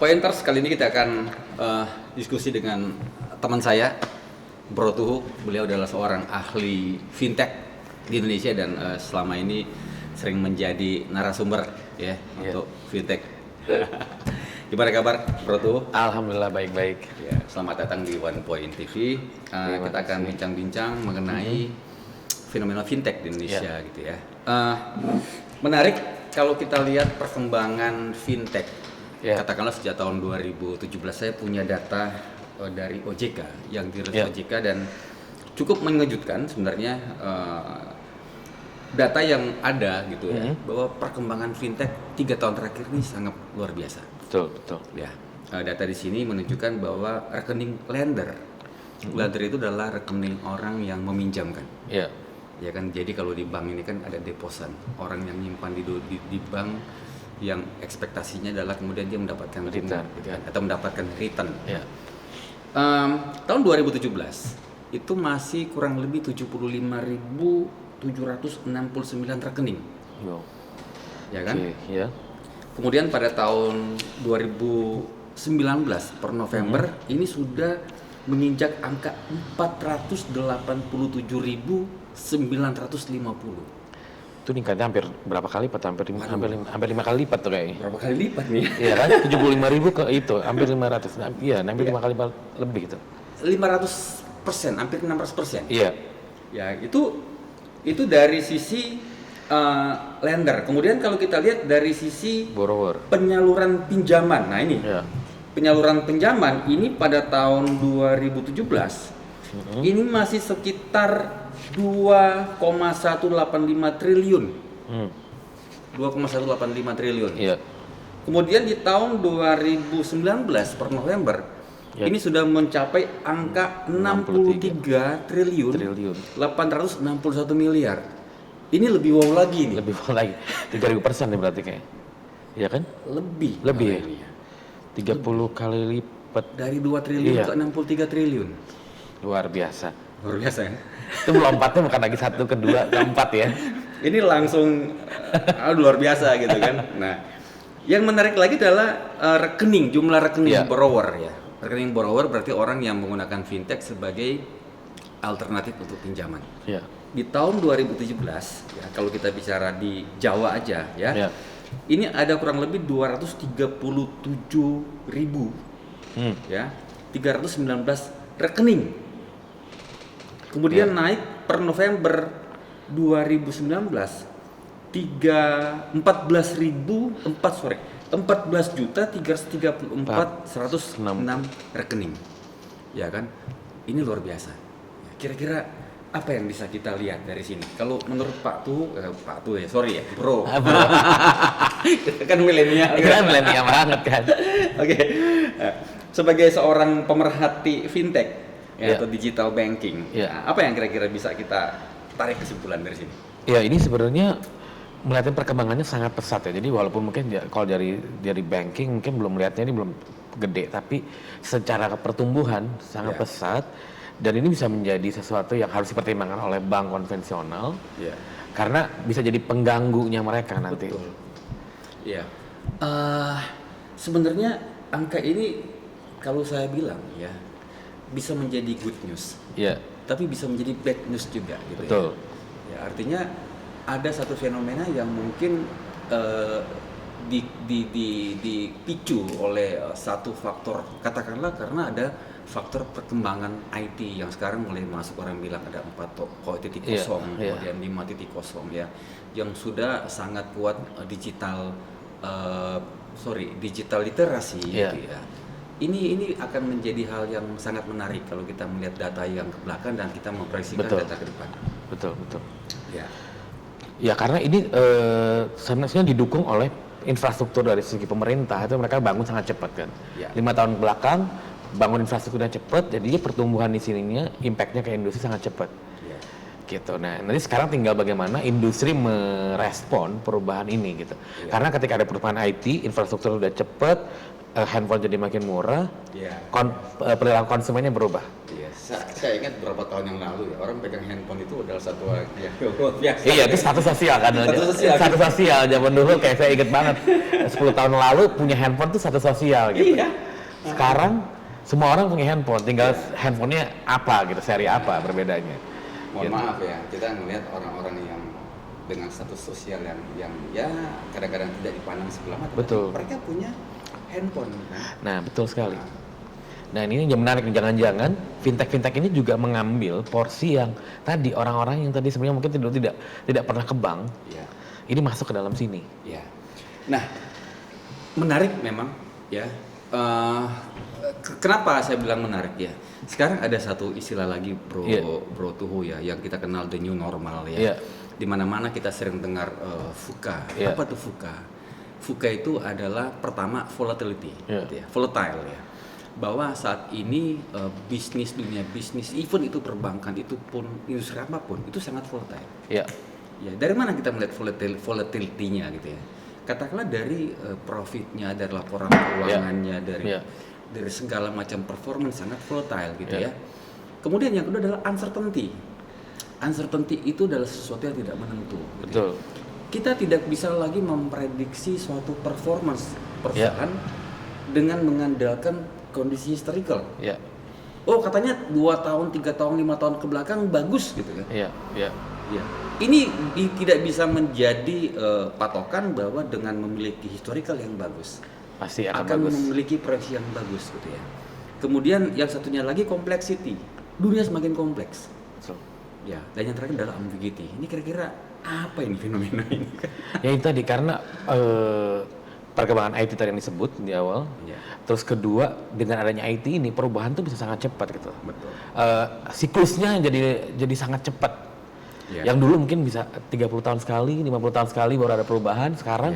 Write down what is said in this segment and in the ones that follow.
Pointers kali ini kita akan diskusi dengan teman saya, Bro Tuhu. Beliau adalah seorang ahli fintech di Indonesia dan selama ini sering menjadi narasumber ya untuk fintech. Gimana kabar, Bro Tuhu? Alhamdulillah baik-baik. Ya, selamat datang di One Point TV. Kita akan bincang-bincang mengenai fenomena fintech di Indonesia gitu ya. Menarik kalau kita lihat perkembangan fintech. Katakanlah sejak tahun 2017 saya punya data dari OJK yang dirilis OJK dan cukup mengejutkan sebenarnya data yang ada gitu ya bahwa perkembangan fintech 3 tahun terakhir ini sangat luar biasa. Betul. Ya, data di sini menunjukkan bahwa rekening lender, lender itu adalah rekening orang yang meminjamkan. Ya kan, jadi kalau di bank ini kan ada deposan, orang yang nyimpan di bank yang ekspektasinya adalah kemudian dia mendapatkan return gitu kan, atau mendapatkan return. Tahun 2017 itu masih kurang lebih 75.769 rekening. Ya kan? Kemudian pada tahun 2019 per November ini sudah menginjak angka 487.950. Itu ningkatnya hampir berapa kali lipat? Hampir 5 kali lipat tuh kayaknya. Berapa kali lipat nih? Iya kan? 75.000 ke itu, hampir 500. Iya, hampir 5 kali lebih gitu. 500%, hampir 600%. Iya. Ya, itu dari sisi lender. Kemudian kalau kita lihat dari sisi borrower, penyaluran pinjaman. Nah, ini. Penyaluran pinjaman ini pada tahun 2017 ini masih sekitar 2,185 triliun. 2,185 triliun. Iya. Kemudian di tahun 2019 per November ini sudah mencapai angka 63 triliun 861 miliar. Ini lebih wow lagi nih. Lebih wow lagi. 3.000% nih berarti kayak. Iya kan? Lebih ya. 30 kali lipat dari 2 triliun ke 63 triliun. Luar biasa ya. Itu melompatnya bukan lagi 1, 2, 4 ya. Ini langsung luar biasa gitu kan. Nah, yang menarik lagi adalah jumlah rekening borrower ya. Rekening borrower berarti orang yang menggunakan fintech sebagai alternatif untuk pinjaman. Di tahun 2017 ya, kalau kita bicara di Jawa aja ya. Ini ada kurang lebih 237.000 ya, 319 rekening. Kemudian naik per November 2019 14.334 rekening. Ya kan? Ini luar biasa. Kira-kira apa yang bisa kita lihat dari sini? Kalau menurut Pak Tuh ya, sorry ya, Bro. Kan milenial. Kan milenial banget kan. Oke. Sebagai seorang pemerhati fintech atau digital banking, apa yang kira-kira bisa kita tarik kesimpulan dari sini? Ya, ini sebenarnya melihatnya perkembangannya sangat pesat ya. Jadi walaupun mungkin kalau dari banking mungkin belum melihatnya ini belum gede, tapi secara pertumbuhan sangat pesat. Dan ini bisa menjadi sesuatu yang harus dipertimbangkan oleh bank konvensional, karena bisa jadi pengganggunya mereka nanti. Betul. Iya. Sebenarnya angka ini kalau saya bilang ya bisa menjadi good news, tapi bisa menjadi bad news juga gitu. Betul. Ya, artinya ada satu fenomena yang mungkin dipicu oleh satu faktor, katakanlah karena ada faktor perkembangan IT yang sekarang mulai masuk, orang bilang ada 4.0, kemudian 5.0 ya, yang sudah sangat kuat digital literasi gitu ya. Ini akan menjadi hal yang sangat menarik kalau kita melihat data yang ke belakang dan kita memproyeksikan data ke depan. Betul. Ya karena ini sebenarnya didukung oleh infrastruktur dari segi pemerintah, itu mereka bangun sangat cepat kan. 5 tahun belakang bangun infrastrukturnya cepat, jadi pertumbuhan di sininya, impactnya ke industri sangat cepat. gitu. Nah, nanti sekarang tinggal bagaimana industri merespon perubahan ini gitu. Karena ketika ada perubahan IT, infrastruktur udah cepet, handphone jadi makin murah, perilaku konsumennya berubah. Iya, saya ingat beberapa tahun yang lalu ya, orang pegang handphone itu adalah satu hal yang luar biasa. Iya, itu status sosial kan. Status sosial zaman dulu kayak saya inget banget. 10 tahun lalu punya handphone tuh status sosial gitu. Iya. Sekarang semua orang punya handphone, tinggal handphonenya apa gitu, seri apa berbedanya. Mohon maaf ya, kita ngelihat orang-orang yang dengan status sosial yang ya kadang-kadang tidak dipandang sebelah mata. Betul. Mereka punya handphone kan. Nah, betul sekali. Nah, ini yang menarik, jangan-jangan fintech ini juga mengambil porsi yang tadi orang-orang yang tadi sebenarnya mungkin tidak pernah ke bank. Ya. Ini masuk ke dalam sini. Ya. Nah, menarik memang ya. Kenapa saya bilang menarik ya? Sekarang ada satu istilah lagi Bro Tuhu ya, yang kita kenal the new normal ya. Di mana-mana kita sering dengar VUCA. Apa tuh VUCA? VUCA itu adalah pertama volatility, gitu ya, volatile ya. Bahwa saat ini dunia bisnis, even itu perbankan, itu pun industri apapun, itu sangat volatile. Ya, dari mana kita melihat volatility-nya gitu ya? Katakanlah dari profitnya, dari laporan keuangannya, dari segala macam performance sangat volatile gitu ya. Kemudian yang kedua adalah uncertainty. Uncertainty itu adalah sesuatu yang tidak menentu. Betul. Gitu. Kita tidak bisa lagi memprediksi suatu performance perusahaan dengan mengandalkan kondisi historical. Oh katanya 2 tahun, 3 tahun, 5 tahun ke belakang bagus gitu kan. Ini tidak bisa menjadi patokan bahwa dengan memiliki historical yang bagus pasti akan memiliki proyeksi yang bagus gitu ya. Kemudian yang satunya lagi complexity. Dunia semakin kompleks. Ya, dan yang terakhir adalah ambiguity. Ini kira-kira apa ini fenomena ini? Ya itu tadi karena perkembangan IT tadi yang disebut di awal. Terus kedua, dengan adanya IT ini perubahan tuh bisa sangat cepat gitu. Betul. Siklusnya jadi sangat cepat. Yang dulu mungkin bisa 30 tahun sekali, 50 tahun sekali baru ada perubahan. Sekarang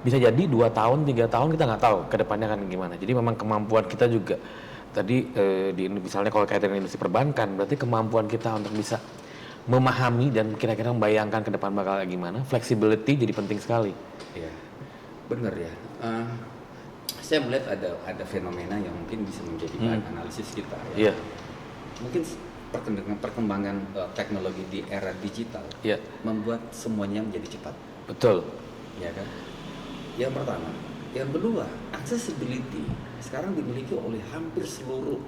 bisa jadi 2 tahun, 3 tahun kita nggak tahu ke depannya kan gimana. Jadi memang kemampuan kita juga tadi misalnya kalau kaitan dengan industri perbankan, berarti kemampuan kita untuk bisa memahami dan kira-kira membayangkan ke depan bakal gimana, flexibility jadi penting sekali. Iya, benar ya. Saya melihat ada fenomena yang mungkin bisa menjadi bahan analisis kita. Ya. Mungkin perkembangan teknologi di era digital membuat semuanya menjadi cepat. Betul. Ya kan. Yang pertama, yang kedua, accessibility sekarang dimiliki oleh hampir seluruh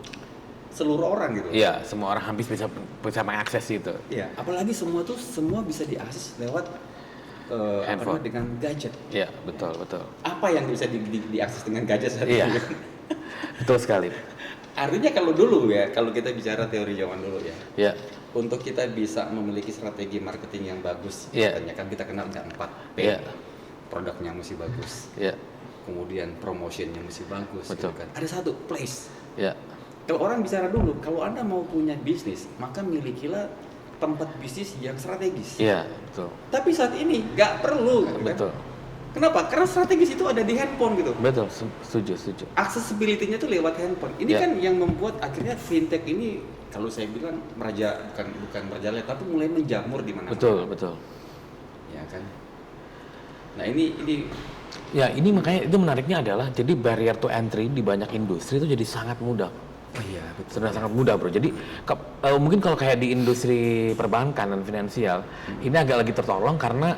orang gitu. Iya, semua orang hampir bisa mengakses itu. Iya, apalagi semua bisa diakses lewat handphone dengan gadget. Iya, betul. Apa yang bisa diakses dengan gadget saat ini? Iya, betul sekali. Artinya kalau dulu ya, kalau kita bicara teori zaman dulu ya, untuk kita bisa memiliki strategi marketing yang bagus, katanya kan kita kenal ada 4P. Produknya mesti bagus. Kemudian promotionnya mesti bagus. Betul. Gitu kan. Ada satu place. Kalau orang bicara dulu, kalau Anda mau punya bisnis, maka milikilah tempat bisnis yang strategis. Iya, betul. Tapi saat ini nggak perlu. Betul. Kan? Kenapa? Karena strategis itu ada di handphone gitu. Betul, setuju. Accessibility-nya itu lewat handphone. Ini kan yang membuat akhirnya fintech ini, kalau saya bilang bukan merajalela, tapi mulai menjamur di mana-mana. Betul. Ya kan. Nah ini ya ini makanya itu menariknya adalah jadi barrier to entry di banyak industri itu jadi sangat mudah. Oh iya, betul. Sudah sangat mudah, Bro. Jadi mungkin kalau kayak di industri perbankan dan finansial ini agak lagi tertolong karena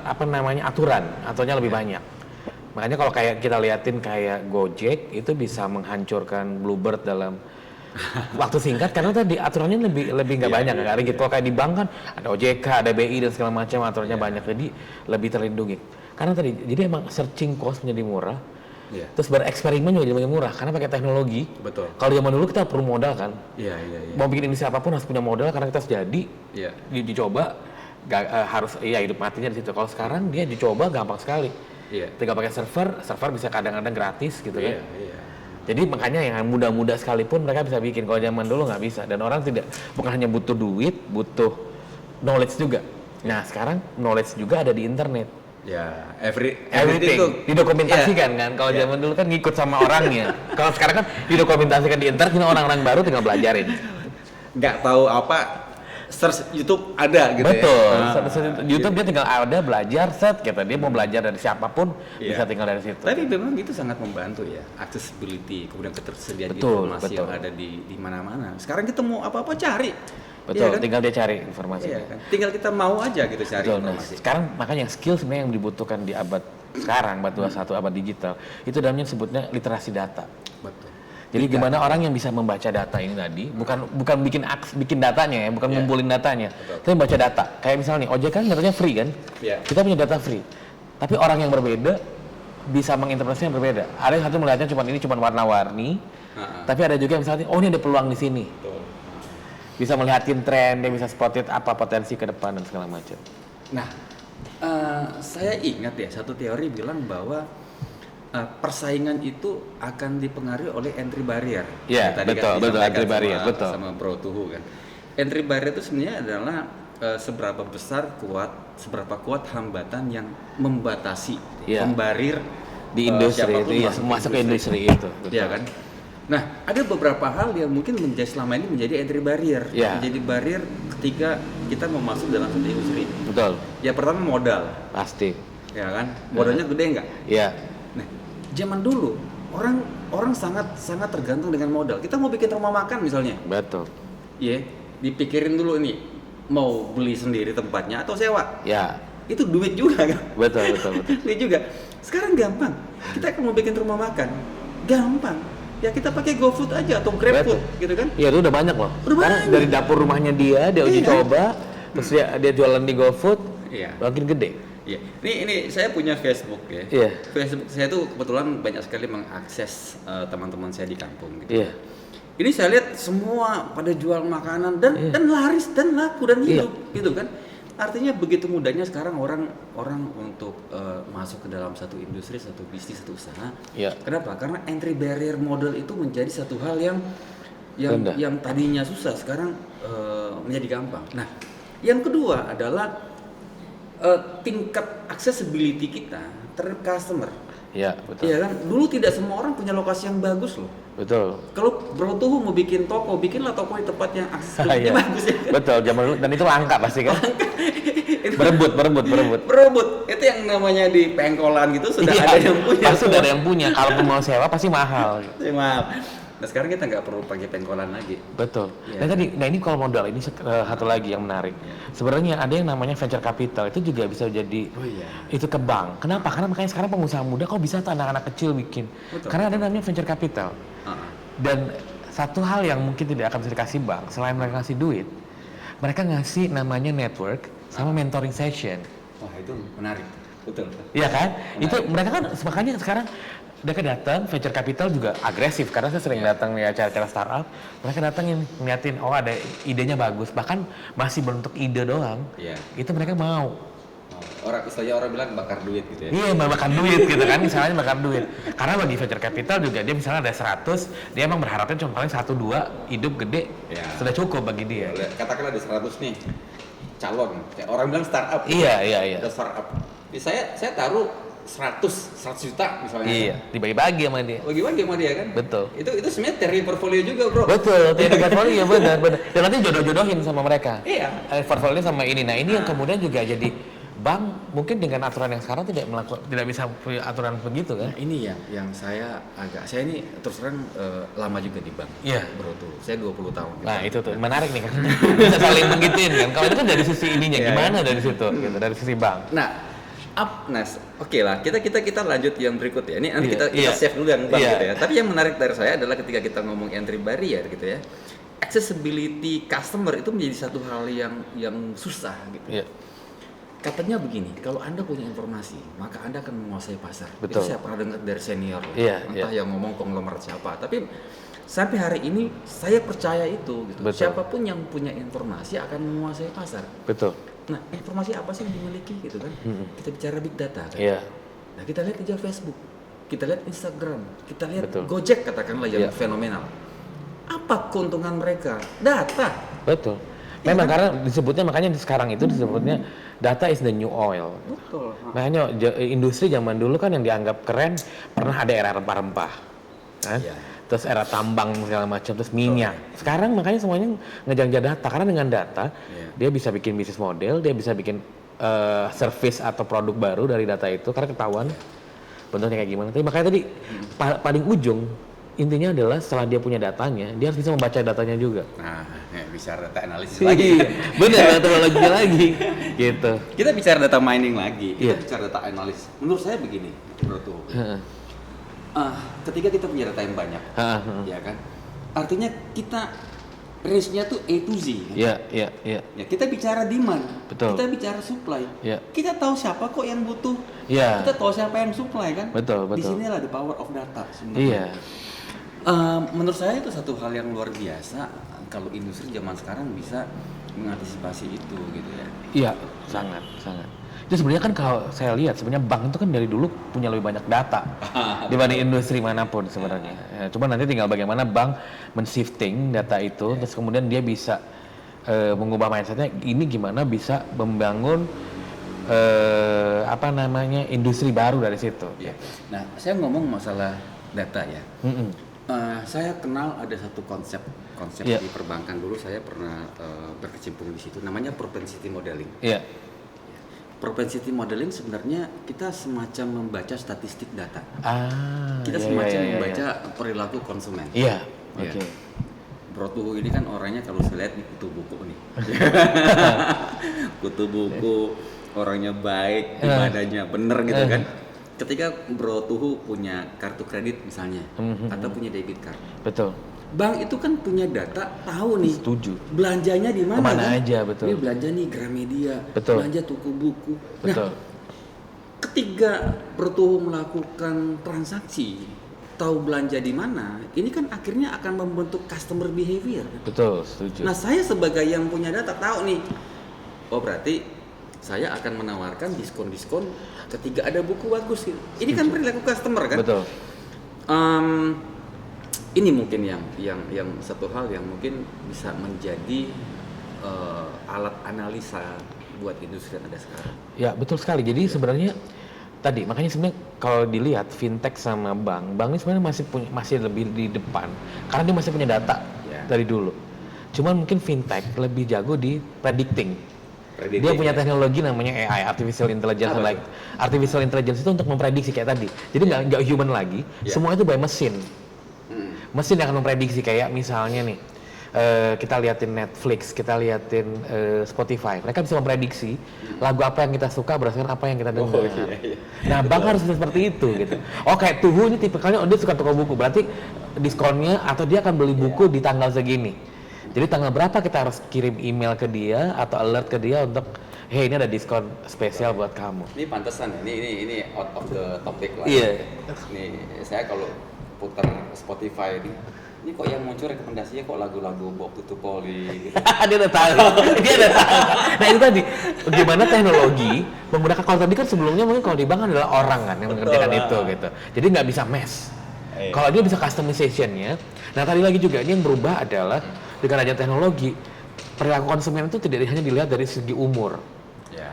aturannya lebih banyak. Makanya kalau kayak kita liatin kayak Gojek itu bisa menghancurkan Bluebird dalam waktu singkat karena tadi aturannya lebih nggak banyak kan. Gitu. Kalau kayak di bank kan ada OJK, ada BI dan segala macam aturannya banyak, jadi lebih terlindungi. Karena tadi jadi emang searching cost menjadi murah. Terus bereksperimen juga jadi murah karena pakai teknologi. Betul. Kalau zaman dulu kita perlu modal kan. Iya. Mau bikin industri apapun harus punya modal karena kita harus jadi. Dicoba harus hidup matinya di situ. Kalau sekarang dia dicoba gampang sekali. Tinggal pakai server bisa kadang-kadang gratis gitu kan. Jadi makanya yang muda-muda sekalipun mereka bisa bikin. Kalau zaman dulu nggak bisa. Dan orang bukan hanya butuh duit, butuh knowledge juga. Nah sekarang knowledge juga ada di internet. Ya, everything didokumentasikan kan. Kalau zaman dulu kan ngikut sama orangnya. Kalau sekarang kan didokumentasikan di internet, orang-orang baru tinggal belajarin. Nggak tahu apa, search YouTube ada gitu Betul. ya. YouTube dia tinggal ada belajar set gitu. Dia mau belajar dari siapapun bisa tinggal dari situ. Tapi memang itu sangat membantu ya, accessibility, kemudian ketersediaan informasi yang ada di mana-mana. Sekarang kita mau apa-apa cari. Betul, tinggal dia cari informasi. Kan? Tinggal kita mau aja gitu cari informasi. Nah, sekarang makanya skill sebenarnya yang dibutuhkan di abad sekarang, abad 21, abad digital, itu dalamnya sebutnya literasi data. Betul. Jadi gimana orang yang bisa membaca data ini tadi, bukan bikin datanya ya, bukan ngumpulin datanya, tapi membaca data. Kayak misalnya nih, ojek kan datanya free kan? Kita punya data free. Tapi orang yang berbeda bisa menginterpretasinya yang berbeda. Ada yang satu melihatnya cuma warna-warni, tapi ada juga yang misalnya, oh ini ada peluang di sini. Bisa melihatin tren, dia bisa spotted apa potensi ke depan dan segala macam. Nah, saya ingat ya satu teori bilang bahwa persaingan itu akan dipengaruhi oleh entry barrier. Iya, betul entry barrier, betul. Sama Bro Tuhu kan. Entry barrier itu sebenarnya adalah seberapa kuat hambatan yang membatasi, membarir di industri itu, masuk ke industri itu. Iya kan? Nah, ada beberapa hal yang mungkin selama ini menjadi entry barrier. Menjadi barrier ketika kita mau masuk dalam satu industri. Betul. Ya pertama modal. Pasti. Ya kan? Modalnya gede nggak? Iya. Nah, zaman dulu orang sangat tergantung dengan modal. Kita mau bikin rumah makan misalnya. Betul. Iya, dipikirin dulu ini mau beli sendiri tempatnya atau sewa. Ya. Itu duit juga kan? Betul. Duit juga. Sekarang gampang. Kita mau bikin rumah makan, gampang. Ya kita pakai GoFood aja atau GrabFood gitu kan? Iya, itu udah banyak loh. Sekarang dari dapur rumahnya dia uji coba, terus dia jualan di GoFood, makin gede. Iya. Ini saya punya Facebook ya. Iya. Facebook saya tuh kebetulan banyak sekali mengakses teman-teman saya di kampung gitu. Iya. Ini saya lihat semua pada jual makanan dan laris dan laku dan hidup gitu kan. Artinya begitu mudahnya sekarang orang untuk masuk ke dalam satu industri, satu bisnis, satu usaha. Kenapa? Karena entry barrier model itu menjadi satu hal yang tadinya susah sekarang menjadi gampang. Nah, yang kedua adalah tingkat accessibility kita terhadap customer. Iya, betul. Iya kan? Dulu tidak semua orang punya lokasi yang bagus loh. Betul. Kalau Bro Tuhu mau bikin toko, bikinlah toko di tempat yang aksesnya bagus ya. Betul, zaman dulu dan itu langka pasti kan. berebut. Itu yang namanya di pengkolan gitu sudah ada yang punya. Pasti sudah ada yang punya. Kalau mau sewa pasti mahal. Mahal. Nah sekarang kita nggak perlu pakai pengkolan lagi. Betul. Nah ini kalau modal ini satu lagi yang menarik. Sebenarnya ada yang namanya venture capital itu juga bisa jadi itu ke bank. Kenapa? Karena makanya sekarang pengusaha muda kok bisa tuh anak-anak kecil bikin. Karena ada namanya venture capital. Dan satu hal yang mungkin tidak akan bisa dikasih bank selain mereka ngasih duit, mereka ngasih namanya network sama mentoring session. Wah itu menarik. Betul. Iya kan? Menarik. Itu mereka kan makanya sekarang mereka datang, venture capital juga agresif karena saya sering datang ya acara-acara startup. Mereka datang ngeliatin, oh ada idenya bagus, bahkan masih bentuk ide doang. Itu mereka mau. Istilahnya orang bilang bakar duit gitu ya. Iya, bakar duit gitu kan, misalnya bakar duit. Karena bagi venture capital juga dia misalnya ada 100, dia emang berharapnya cuma paling 1-2 hidup gede, sudah cukup bagi dia. Katakanlah ada 100 nih calon, orang bilang startup. Iya. Ada startup. Saya taruh 100 juta misalnya. Iya, dibagi-bagi sama dia. Bagi-bagi sama dia kan? Betul. Itu sebenarnya teori portfolio juga, Bro. Betul, teori portfolio benar. Dan nanti jodoh-jodohin sama mereka. Iya. Portfolio sama ini. Nah, ini yang kemudian juga jadi bank mungkin dengan aturan yang sekarang tidak bisa punya aturan begitu kan? Nah, ini yang saya ini terus terang lama juga di bank. Iya. Bro tuh. Saya 20 tahun. Nah, itu tuh menarik nih kan. Bisa saling begituin kan. Kalau itu kan dari sisi ininya gimana dari situ gitu, dari sisi bank. Nah, oke lah. Kita lanjut yang berikut ya. Ini nanti kita save dulu yang bank gitu ya. Tapi yang menarik dari saya adalah ketika kita ngomong entry barrier gitu ya. Accessibility customer itu menjadi satu hal yang susah gitu. Iya. Katanya begini, kalau Anda punya informasi, maka Anda akan menguasai pasar. Betul. Itu saya pernah dengar dari senior, entah yang ngomong konglomerat siapa. Tapi sampai hari ini saya percaya itu. Gitu. Siapapun yang punya informasi akan menguasai pasar. Betul. Nah, informasi apa sih yang dimiliki gitu kan? Kita bicara big data kan? Nah, kita lihat aja Facebook, kita lihat Instagram, kita lihat Gojek katakanlah yang fenomenal. Apa keuntungan mereka? Data. Betul. Memang karena disebutnya makanya sekarang itu disebutnya data is the new oil. Betul. Makanya industri zaman dulu kan yang dianggap keren pernah ada era rempah-rempah, kan? terus era tambang segala macam, terus minyak. Sekarang makanya semuanya ngejar data, karena dengan data dia bisa bikin bisnis model, dia bisa bikin service atau produk baru dari data itu, karena ketahuan bentuknya kayak gimana. Tapi makanya tadi paling ujung intinya adalah setelah dia punya datanya, dia harus bisa membaca datanya juga. Nah, bicara data analisis lagi. Bener, metodologinya lagi, gitu. Kita bicara data mining lagi, kita Iya. bicara data analisis. Menurut saya begini, Bro Tuh. Ketika kita punya data yang banyak, ya kan, artinya kita range-nya tuh A to Z. Iya. Ya, kita bicara demand, Betul. kita bicara supply. Iya. Kita tahu siapa kok yang butuh, Iya. kita tahu siapa yang supply kan. Betul. Di sinilah the power of data sebenarnya. Iya. Menurut saya itu satu hal yang luar biasa kalau industri zaman sekarang bisa mengantisipasi itu gitu ya. Iya, sangat. Itu sebenarnya kan kalau saya lihat sebenarnya bank itu kan dari dulu punya lebih banyak data dibanding industri manapun sebenarnya. Ya, cuma nanti tinggal bagaimana bank men-shifting data itu, terus kemudian dia bisa mengubah mindsetnya. Ini gimana bisa membangun industri baru dari situ. Ya. Nah, saya ngomong masalah data ya. Saya kenal ada satu konsep di perbankan dulu, saya pernah berkecimpung di situ, namanya propensity modeling. Iya. Propensity modeling sebenarnya kita semacam membaca statistik data. Kita Iya, semacam iya. membaca perilaku konsumen. Iya. Ya. Oke. Bro Tuh ini kan orangnya kalau saya lihat di kutu buku nih. Kutu buku, orangnya baik, ibadahnya bener gitu kan. Ketika Bro Tuh punya kartu kredit misalnya, atau punya debit card. Betul. Bank itu kan punya data, tahu nih Setuju. belanjanya di mana. Kemana kan? aja, betul. Ini belanja nih Gramedia, Betul. belanja toko buku. Betul. Nah, ketika Bro Tuh melakukan transaksi, tahu belanja di mana, ini kan akhirnya akan membentuk customer behavior. Betul, setuju. Nah, saya sebagai yang punya data tahu nih, oh berarti saya akan menawarkan diskon-diskon ketika ada buku bagus gitu. Ini kan perilaku customer kan. Betul. Ini mungkin yang satu hal yang mungkin bisa menjadi alat analisa buat industri yang ada sekarang. Ya, betul sekali. Jadi sebenarnya tadi makanya sebenarnya kalau dilihat fintech sama bank ini sebenarnya masih lebih di depan karena dia masih punya data dari dulu. Cuman mungkin fintech lebih jago di predicting. Dia punya teknologi namanya AI, artificial intelligence. Artificial intelligence itu untuk memprediksi kayak tadi. Jadi nggak human lagi, semua itu by mesin. Mesin yang akan memprediksi, kayak misalnya nih kita liatin Netflix, kita liatin Spotify, mereka bisa memprediksi lagu apa yang kita suka berdasarkan apa yang kita dengar. Nah, bank harus seperti itu gitu. Oh, kayak Tuhu ini tipikalnya dia suka toko buku, berarti diskonnya atau dia akan beli buku di tanggal segini. Jadi tanggal berapa kita harus kirim email ke dia atau alert ke dia untuk hey, ini ada diskon spesial buat kamu. Ini pantesan ya, ini out of the topic lah. Iya. Nih, saya kalau putar Spotify ini kok yang muncul rekomendasinya kok lagu-lagu Bob Tutupoli gitu. Dia udah tahu. Nah, itu tadi bagaimana teknologi menggunakan, kalau tadi kan sebelumnya mungkin kalau di bank adalah orang kan yang mengerjakan itu gitu. Jadi nggak bisa mass. Kalau dia bisa customization-nya. Nah, tadi lagi juga ini yang berubah adalah dengan adanya teknologi, perilaku konsumen itu tidak hanya dilihat dari segi umur,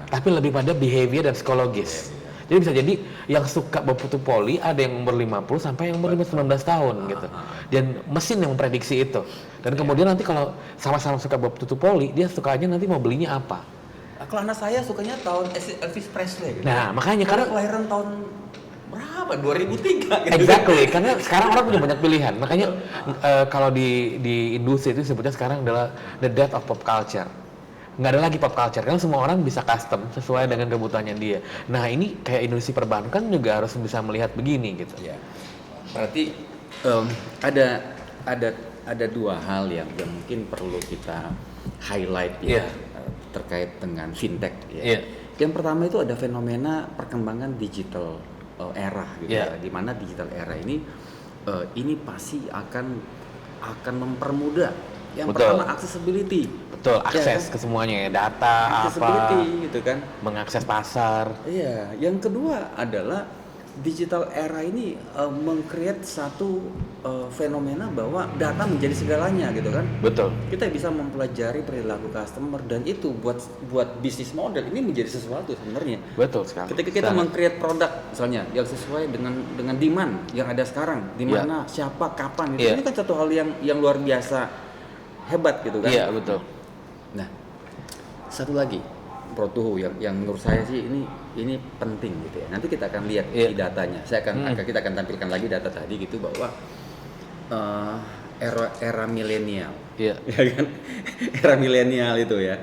tapi lebih pada behavior dan psikologis. Jadi bisa jadi yang suka Bob Tutupoli ada yang umur 50 sampai yang umur 19 tahun gitu. Dan mesin yang memprediksi itu. Dan kemudian nanti kalau sama-sama suka Bob Tutupoli, dia sukanya nanti mau belinya apa. Kalau anak saya sukanya tahun Elvis Presley gitu. Nah, makanya karena kelahiran tahun berapa? 2003 gitu. Exactly, karena sekarang orang punya banyak pilihan. Makanya kalau di industri itu sebutnya sekarang adalah the death of pop culture. Nggak ada lagi pop culture, karena semua orang bisa custom sesuai dengan kebutuhannya dia. Nah, ini kayak industri perbankan juga harus bisa melihat begini gitu. Ya. Berarti ada dua hal yang mungkin perlu kita highlight ya terkait dengan fintech ya. Yang pertama itu ada fenomena perkembangan digital era gitu ya. Di mana digital era ini pasti akan mempermudah. Yang pertama accessibility. Betul, akses ke semuanya ya, data accessibility, gitu kan. Mengakses pasar. Iya, yang kedua adalah digital era ini meng-create satu fenomena bahwa data menjadi segalanya gitu kan. Betul. Kita bisa mempelajari perilaku customer dan itu buat bisnis model ini menjadi sesuatu sebenarnya. Betul sekali. Ketika kita meng-create produk misalnya yang sesuai dengan demand yang ada sekarang, di mana siapa kapan itu, ini kan satu hal yang luar biasa hebat gitu kan. Iya, betul. Nah, satu lagi Pro2 yang menurut saya sih ini penting gitu ya. Nanti kita akan lihat di datanya. Kita akan tampilkan lagi data tadi gitu bahwa era milenial. Iya. Ya kan? Era milenial itu ya.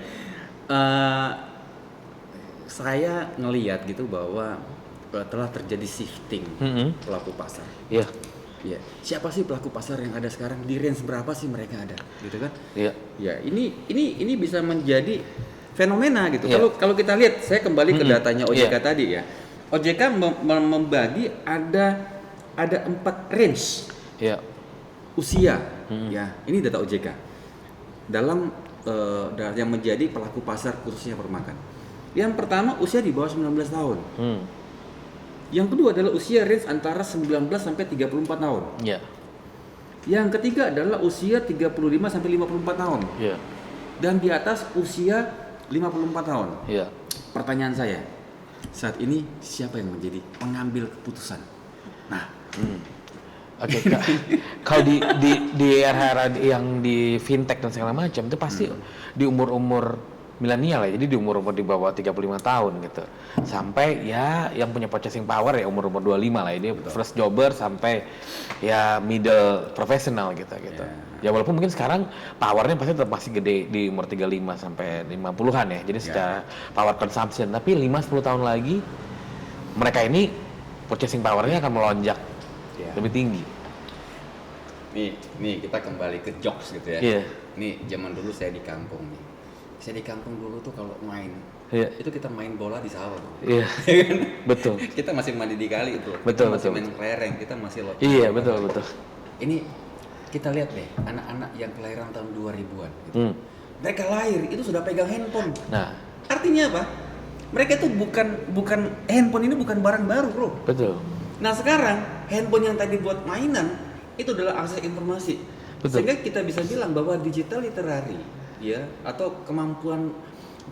Saya ngelihat gitu bahwa telah terjadi shifting pelaku pasar. Iya. Ya, siapa sih pelaku pasar yang ada sekarang? Di range berapa sih mereka ada? Gitu kan? Iya. Ya, ini bisa menjadi fenomena gitu. Kalau kita lihat, saya kembali ke datanya OJK tadi ya. OJK membagi ada 4 range usia. Ya, ini data OJK. Dalam yang menjadi pelaku pasar khususnya permakan. Yang pertama usia di bawah 19 tahun. Yang kedua adalah usia range antara 19 sampai 34 tahun. Iya. Yang ketiga adalah usia 35 sampai 54 tahun. Iya. Dan di atas usia 54 tahun. Iya. Pertanyaan saya, saat ini siapa yang menjadi pengambil keputusan? Nah, Oke, kalau di era yang di fintech dan segala macam itu pasti di umur-umur milenial ya, jadi di umur-umur di bawah 35 tahun gitu. Sampai ya yang punya purchasing power ya umur-umur 25 lah, ini first jobber sampai ya middle professional gitu. Ya walaupun mungkin sekarang powernya pasti tetap masih gede di umur 35 sampai 50-an ya. Jadi secara power consumption, tapi 5-10 tahun lagi mereka ini purchasing powernya akan melonjak lebih tinggi. Nih kita kembali ke jokes gitu ya. Iya. Nih zaman dulu saya di kampung nih. Saya di kampung dulu tuh kalau main, itu kita main bola di sawah tuh. Iya. Betul. Kita masih mandi di kali itu. Betul, kita masih betul. main kelereng, kita masih lompat. Iya, betul. Ini kita lihat deh, anak-anak yang kelahiran tahun 2000-an gitu. Mereka lahir itu sudah pegang handphone. Nah, artinya apa? Mereka itu bukan handphone ini bukan barang baru, Bro. betul. Nah, sekarang handphone yang tadi buat mainan itu adalah akses informasi. Betul. Sehingga kita bisa bilang bahwa digital literary ya atau kemampuan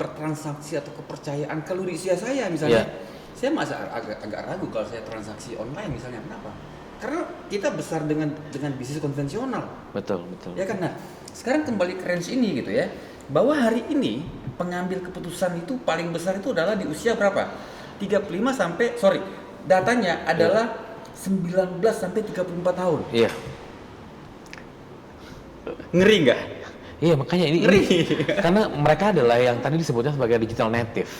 bertransaksi atau kepercayaan kalau di usia saya misalnya, saya masih agak ragu kalau saya transaksi online misalnya. Kenapa? Karena kita besar dengan bisnis konvensional. Betul. Ya kan? Nah, sekarang kembali ke range ini gitu ya. Bahwa hari ini pengambil keputusan itu paling besar itu adalah di usia berapa? 35 sampai datanya adalah 19 sampai 34 tahun. Iya. Ngeri nggak? Iya, makanya ini karena mereka adalah yang tadi disebutnya sebagai digital native.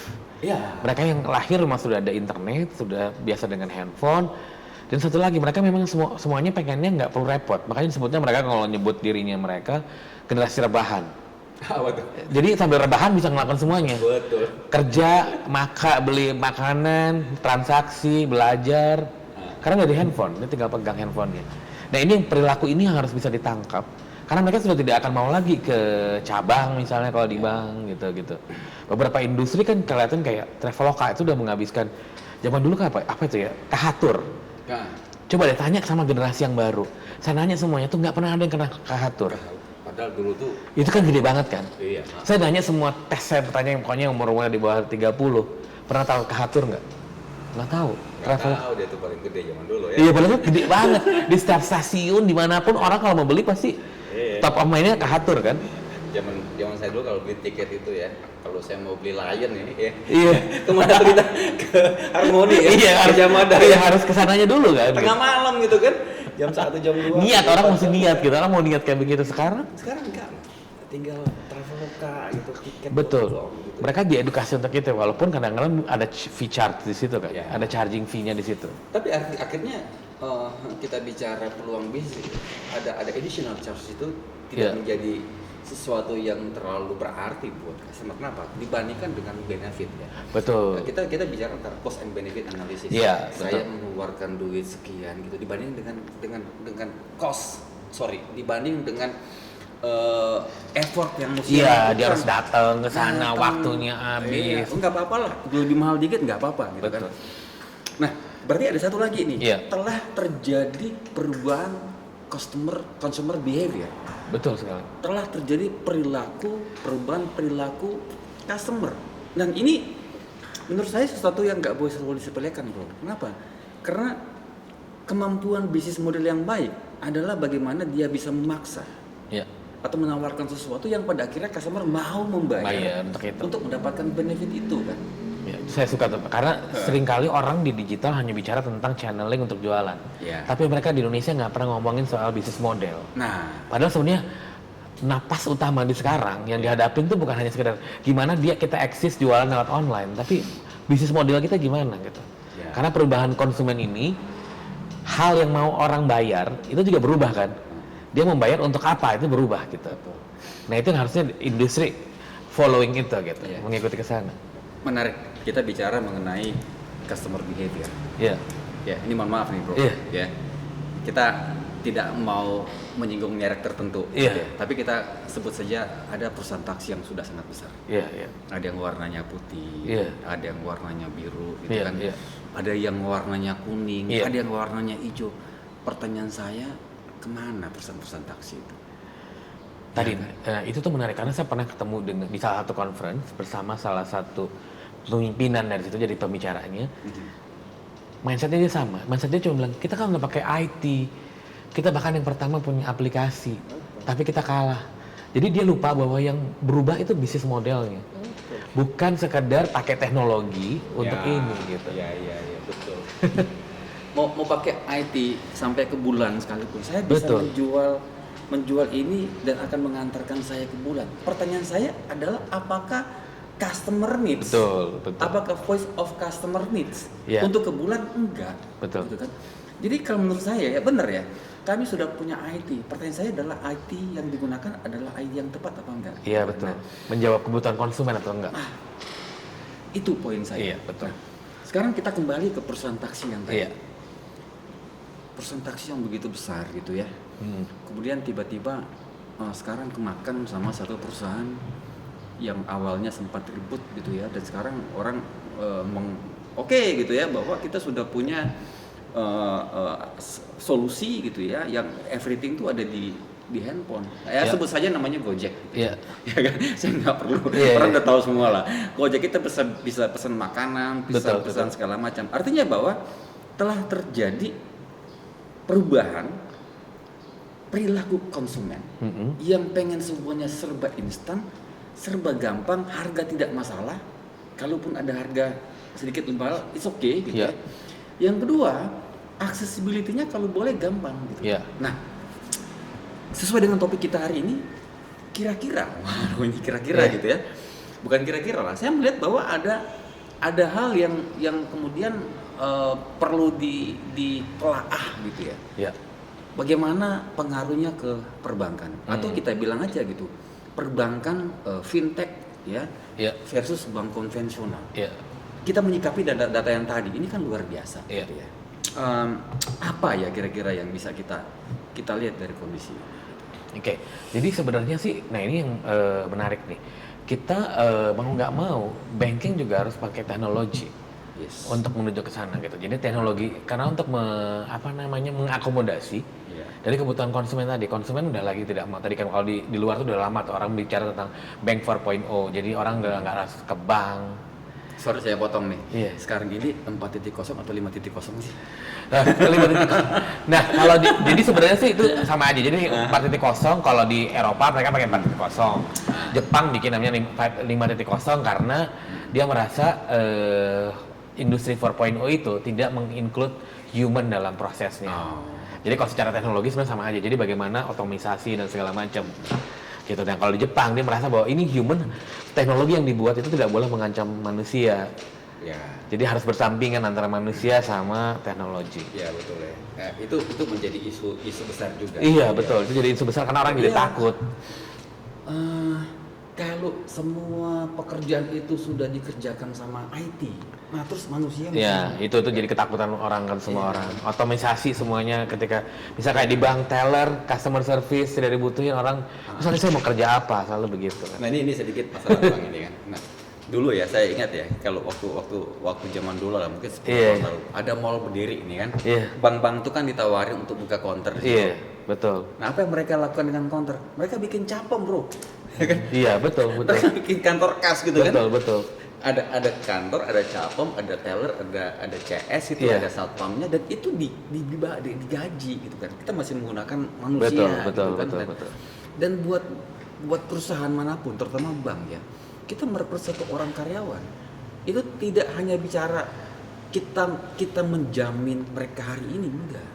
Iya. Mereka yang lahir memang sudah ada internet, sudah biasa dengan handphone. Dan satu lagi, mereka memang semuanya pengennya nggak perlu repot. Makanya disebutnya mereka kalau nyebut dirinya mereka generasi rebahan. Apa tuh? Jadi sambil rebahan bisa ngelakuin semuanya. Betul. Kerja, beli makanan, transaksi, belajar. Karena nggak di handphone, dia tinggal pegang handphonenya. Nah ini perilaku ini yang harus bisa ditangkap. Karena mereka sudah tidak akan mau lagi ke cabang misalnya kalau di bank gitu. Beberapa industri kan kelihatan kayak Traveloka itu udah menghabiskan zaman dulu kan apa itu ya? Kahatur. Nah. Coba deh tanya sama generasi yang baru. Saya nanya semuanya tuh nggak pernah ada yang kena kahatur. Padahal dulu tuh Itu kan gede banget kan? iya. Saya nanya semua tes saya bertanya pokoknya umur-umurnya di bawah 30. Pernah tahu kahatur nggak? Nggak tahu. Tahu dia tuh paling gede zaman dulu ya. Iya padahal gede banget. Di setiap stasiun dimanapun orang kalau mau beli pasti top of mind-nya kahatur kan? Zaman saya dulu kalau beli tiket itu ya, kalau saya mau beli Lion ini ya. Iya. Kemana tuh kita? Ke Harmoni ya. Iya harus Jamada iya, ya. harus kesananya dulu kan. Tengah malam gitu kan. Jam 1 jam 2. Niat orang masih niat gitu. Orang mau niat kayak begitu sekarang. Enggak. Tinggal Traveloka gitu tiket. Betul. Gitu. Mereka diedukasi untuk itu walaupun kadang-kadang ada fee charge di situ kan. Ya. Ada charging fee-nya di situ. Tapi akhirnya kita bicara peluang bisnis, ada additional charge itu tidak menjadi sesuatu yang terlalu berarti buat customer. Kenapa? Dibandingkan dengan benefit ya. Betul. Nah, kita bicara tentang cost and benefit analysis. Iya, Saya betul. mengeluarkan duit sekian gitu dibanding dengan cost. Dibanding dengan effort yang mesti Iya, dia harus datang ke sana, waktunya habis. Enggak apa-apa lah, lebih mahal dikit enggak apa-apa gitu Betul. kan. Nah, berarti ada satu lagi nih. Iya. Telah terjadi perubahan consumer behavior. Betul sekali. Telah terjadi perubahan perilaku customer. Dan ini menurut saya sesuatu yang nggak boleh selalu disepelekan, bro. Kenapa? Karena kemampuan bisnis model yang baik adalah bagaimana dia bisa memaksa Iya. atau menawarkan sesuatu yang pada akhirnya customer mau membayar Untuk itu. untuk mendapatkan benefit itu kan. Ya, saya suka tuh, karena seringkali orang di digital hanya bicara tentang channeling untuk jualan. Iya. Tapi mereka di Indonesia nggak pernah ngomongin soal bisnis model. Nah, Padahal sebenarnya napas utama di sekarang yang dihadapin tuh bukan hanya sekedar gimana kita eksis jualan lewat online, tapi bisnis model kita gimana gitu. Ya. Karena perubahan konsumen ini, hal yang mau orang bayar itu juga berubah kan. Dia membayar untuk apa itu berubah gitu. Nah itu yang harusnya industri following itu gitu, Ya. mengikuti ke sana. menarik kita bicara mengenai customer behavior. Iya. Ya, ini mohon maaf nih, bro. Iya. Ya, kita tidak mau menyinggung merek tertentu. Iya. Ya, tapi kita sebut saja ada perusahaan taksi yang sudah sangat besar. Iya, iya. Ada yang warnanya putih, Iya. ada yang warnanya biru, gitu Iya, kan. iya. Ada yang warnanya kuning, Iya. ada yang warnanya hijau. Pertanyaan saya, kemana perusahaan-perusahaan taksi itu? Tadi Ya, itu tuh menarik karena saya pernah ketemu di salah satu conference bersama salah satu pemimpinan dari situ jadi pembicaranya. Mindsetnya dia sama. Mindsetnya cuma bilang kita kan nggak pakai IT, kita bahkan yang pertama punya aplikasi, tapi kita kalah. Jadi dia lupa bahwa yang berubah itu bisnis modelnya, bukan sekedar pakai teknologi untuk ini gitu. Iya, betul. mau pakai IT sampai ke bulan sekalipun, saya bisa Betul. menjual ini dan akan mengantarkan saya ke bulan. Pertanyaan saya adalah apakah customer needs? Betul. Apakah voice of customer needs Iya. untuk ke bulan? Enggak. Betul. Gitu kan? Jadi kalau menurut saya ya benar ya. Kami sudah punya IT. Pertanyaan saya adalah IT yang digunakan adalah IT yang tepat apa enggak? Iya betul. Nah, Menjawab kebutuhan konsumen atau enggak? itu poin saya. Iya betul. Sekarang kita kembali ke perusahaan taksi yang tadi. Iya. Perusahaan taksi yang begitu besar gitu ya. Kemudian tiba-tiba sekarang kemakan sama satu perusahaan yang awalnya sempat ribut gitu ya, dan sekarang orang oke gitu ya bahwa kita sudah punya solusi gitu ya, yang everything tuh ada di handphone. Ya, sebut saja namanya Gojek. Iya. Ya kan, saya nggak perlu, Iya, orang iya. udah tahu semua lah. Gojek kita bisa pesan makanan, bisa Betul, pesan segala macam. Artinya bahwa telah terjadi perubahan perilaku konsumen yang pengen semuanya serba instan, serba gampang, harga tidak masalah. Kalaupun ada harga sedikit lebih it's okay gitu Iya. ya. Yang kedua, accessibility-nya kalau boleh gampang gitu. Iya. Nah, sesuai dengan topik kita hari ini, kira-kira, ini kira-kira Iya. gitu ya. Bukan kira-kira lah. Saya melihat bahwa ada hal yang kemudian perlu ditelaah gitu ya. Iya. Bagaimana pengaruhnya ke perbankan? Atau kita bilang aja gitu, perbankan fintech ya Iya. versus bank konvensional. Iya. Kita menyikapi data yang tadi ini kan luar biasa. Iya. Gitu ya. Apa ya kira-kira yang bisa kita lihat dari kondisi? Oke, jadi sebenarnya sih, nah ini yang menarik nih. Kita mau nggak mau, banking juga harus pakai teknologi Yes. untuk menuju ke sana gitu. Jadi teknologi, karena untuk mengakomodasi Iya. dari kebutuhan konsumen tadi. Konsumen udah lagi tidak mau. Tadi kan kalau di luar tuh udah lama tuh orang bicara tentang bank 4.0. Jadi orang nggak harus ke bank. Sorry saya potong nih. Iya. Sekarang gini 4.0 atau 5.0 sih? Nah, kalau jadi sebenarnya sih itu sama aja. Jadi 4.0 kalau di Eropa mereka pakai 4.0. Jepang bikin namanya 5.0 karena dia merasa industri 4.0 itu tidak menginclude human dalam prosesnya. Jadi kalau secara teknologi sebenarnya sama aja. Jadi bagaimana otomisasi dan segala macam. Gitu. Dan kalau di Jepang dia merasa bahwa ini human, teknologi yang dibuat itu tidak boleh mengancam manusia. Ya. Jadi harus bersampingan antara manusia sama teknologi. Iya betul ya. Itu menjadi isu besar juga. Iya betul, itu jadi isu besar karena orang jadi Iya. takut. Kalau semua pekerjaan itu sudah dikerjakan sama IT, nah terus manusia Ya, itu jadi ketakutan orang kan semua orang. Otomisasi semuanya ketika bisa kayak di bank teller, customer service tidak dibutuhin orang. Terus nanti saya mau kerja apa? Selalu begitu kan. Nah ini sedikit masalah bang ini kan. Nah dulu ya, saya ingat ya, kalau waktu zaman dulu lah, mungkin 10 Iya. tahun lalu, ada mall berdiri ini kan. Iya. Bank-bank tuh kan ditawarin untuk buka counter di situ. Iya, betul. Nah, apa yang mereka lakukan dengan counter? Mereka bikin capem, bro. Ya kan? Iya, betul. Mereka bikin kantor kas gitu kan. Betul. Ada kantor, ada capem, ada teller, ada CS itu, Iya. ada satpamnya, dan itu digaji gitu kan. Kita masih menggunakan manusia Betul. gitu kan. Dan buat perusahaan manapun, terutama bank ya, kita merekrut satu orang karyawan itu tidak hanya bicara kita menjamin mereka hari ini, enggak,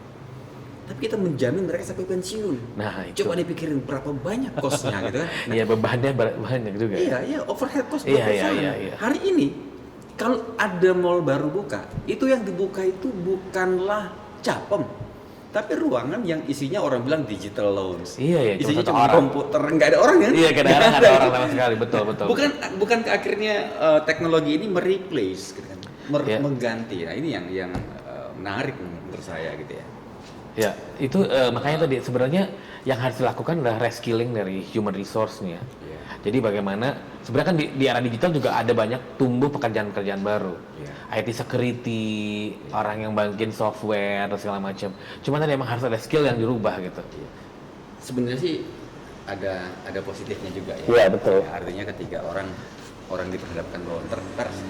tapi kita menjamin mereka sampai pensiun. Nah, itu. Coba dipikirin berapa banyak costnya gitu kan. Iya, bebannya banyak juga. Iya, overhead cost Iya, perusahaan. iya. Hari ini kalau ada mall baru buka, itu yang dibuka itu bukanlah capem, tapi ruangan yang isinya orang bilang digital lounge. Iya, Isinya cuma satu cuma orang. komputer, nggak ada orang kan? Iya, kadang-kadang nggak ada orang sama sekali. Betul. Bukan ke akhirnya teknologi ini mereplace gitu kan, Iya. mengganti. Nah, ini yang menarik menurut saya gitu ya. Ya, itu makanya tadi sebenarnya yang harus dilakukan adalah reskilling dari human resource-nya. Iya. Jadi bagaimana sebenarnya kan di era digital juga ada banyak tumbuh pekerjaan-pekerjaan baru. Iya. IT security, orang yang bikin software dan segala macam. Cuma tadi emang harus ada skill yang dirubah gitu. Sebenarnya sih ada positifnya juga ya. Iya, betul. Ya, artinya ketika orang diperhadapkan bahwa ntar